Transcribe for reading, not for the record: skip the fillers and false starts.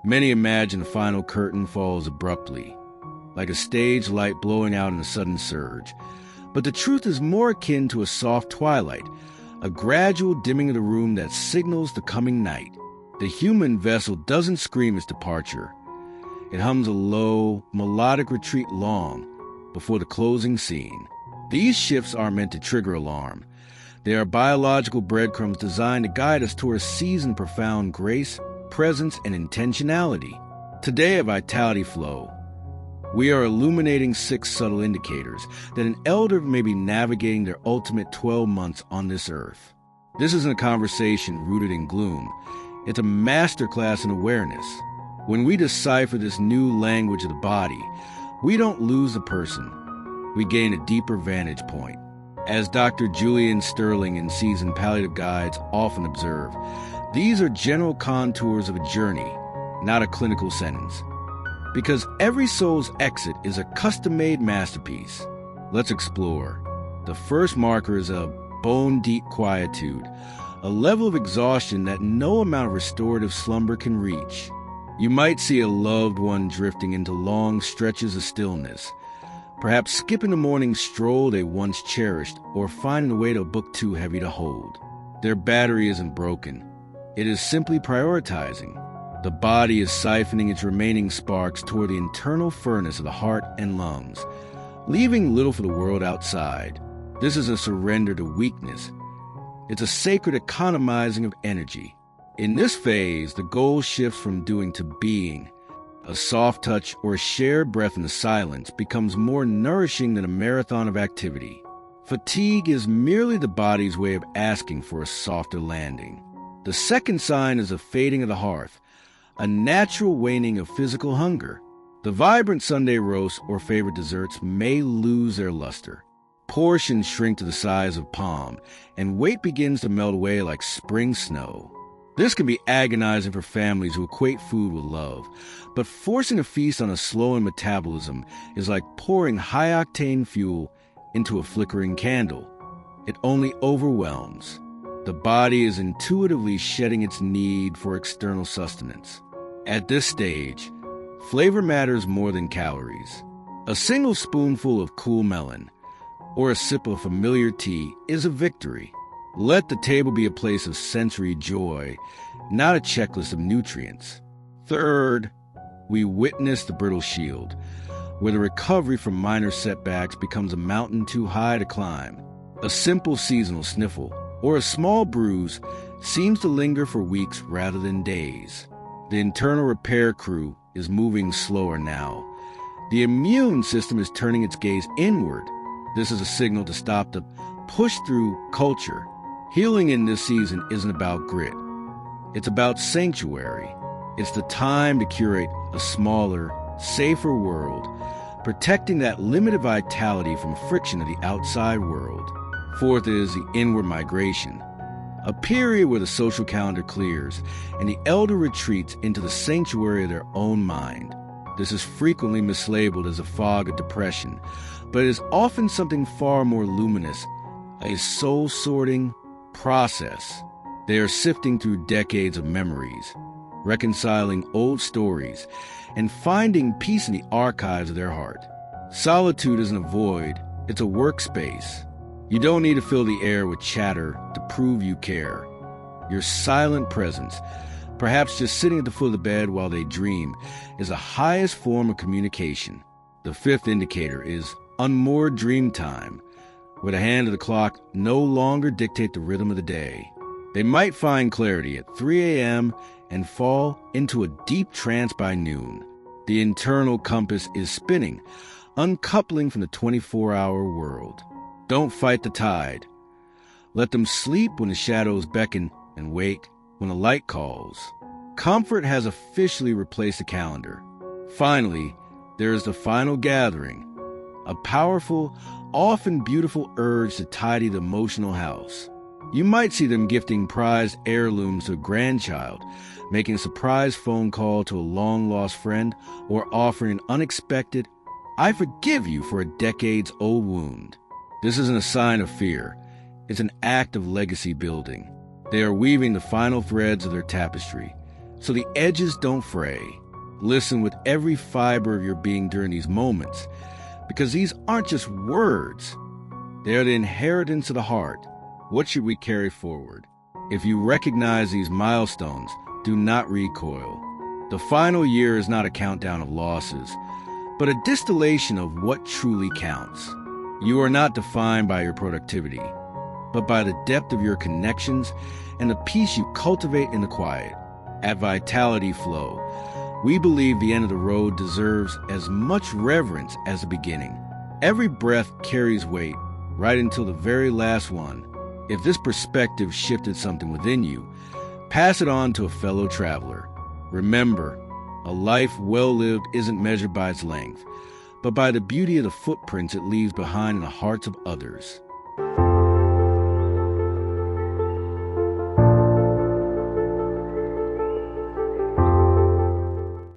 Many imagine the final curtain falls abruptly, like a stage light blowing out in a sudden surge. But the truth is more akin to a soft twilight, a gradual dimming of the room that signals the coming night. The human vessel doesn't scream its departure. It hums a low, melodic retreat long before the closing scene. These shifts aren't meant to trigger alarm. They are biological breadcrumbs designed to guide us toward a season of profound grace, presence, and intentionality. Today at Vitality Flow, we are illuminating 6 subtle indicators that an elder may be navigating their ultimate 12 months on this earth. This isn't a conversation rooted in gloom. It's a masterclass in awareness. When we decipher this new language of the body, we don't lose the person. We gain a deeper vantage point. As Dr. Julian Sterling in seasoned palliative guides often observe, these are general contours of a journey, not a clinical sentence. Because every soul's exit is a custom-made masterpiece. Let's explore. The first marker is a bone-deep quietude, a level of exhaustion that no amount of restorative slumber can reach. You might see a loved one drifting into long stretches of stillness, perhaps skipping the morning stroll they once cherished or finding a way to a book too heavy to hold. Their battery isn't broken. It is simply prioritizing. The body is siphoning its remaining sparks toward the internal furnace of the heart and lungs, leaving little for the world outside. This is a surrender to weakness. It's a sacred economizing of energy. In this phase, the goal shifts from doing to being. A soft touch or a shared breath in the silence becomes more nourishing than a marathon of activity. Fatigue is merely the body's way of asking for a softer landing. The second sign is a fading of the hearth, a natural waning of physical hunger. The vibrant Sunday roasts or favorite desserts may lose their luster. Portions shrink to the size of palm, and weight begins to melt away like spring snow. This can be agonizing for families who equate food with love, but forcing a feast on a slowing metabolism is like pouring high-octane fuel into a flickering candle. It only overwhelms. The body is intuitively shedding its need for external sustenance. At this stage, flavor matters more than calories. A single spoonful of cool melon or a sip of familiar tea is a victory. Let the table be a place of sensory joy, not a checklist of nutrients. Third, we witness the brittle shield, where the recovery from minor setbacks becomes a mountain too high to climb. A simple seasonal sniffle or a small bruise seems to linger for weeks rather than days. The internal repair crew is moving slower now. The immune system is turning its gaze inward. This is a signal to stop the push-through culture. Healing in this season isn't about grit. It's about sanctuary. It's the time to curate a smaller, safer world, protecting that limited vitality from friction of the outside world. Fourth is the inward migration, a period where the social calendar clears and the elder retreats into the sanctuary of their own mind. This is frequently mislabeled as a fog of depression, but it is often something far more luminous, a soul-sorting process. They are sifting through decades of memories, reconciling old stories, and finding peace in the archives of their heart. Solitude isn't a void, it's a workspace. You don't need to fill the air with chatter to prove you care. Your silent presence, perhaps just sitting at the foot of the bed while they dream, is the highest form of communication. The fifth indicator is unmoored dream time, where the hand of the clock no longer dictate the rhythm of the day. They might find clarity at 3 a.m. and fall into a deep trance by noon. The internal compass is spinning, uncoupling from the 24-hour world. Don't fight the tide. Let them sleep when the shadows beckon and wake when the light calls. Comfort has officially replaced the calendar. Finally, there is the final gathering, a powerful, often beautiful urge to tidy the emotional house. You might see them gifting prized heirlooms to a grandchild, making a surprise phone call to a long-lost friend, or offering an unexpected, "I forgive you for a decades-old wound." This isn't a sign of fear. It's an act of legacy building. They are weaving the final threads of their tapestry, so the edges don't fray. Listen with every fiber of your being during these moments, because these aren't just words. They are the inheritance of the heart. What should we carry forward? If you recognize these milestones, do not recoil. The final year is not a countdown of losses, but a distillation of what truly counts. You are not defined by your productivity, but by the depth of your connections and the peace you cultivate in the quiet. At Vitality Flow, we believe the end of the road deserves as much reverence as the beginning. Every breath carries weight, right until the very last one. If this perspective shifted something within you, pass it on to a fellow traveler. Remember, a life well lived isn't measured by its length, but by the beauty of the footprints it leaves behind in the hearts of others.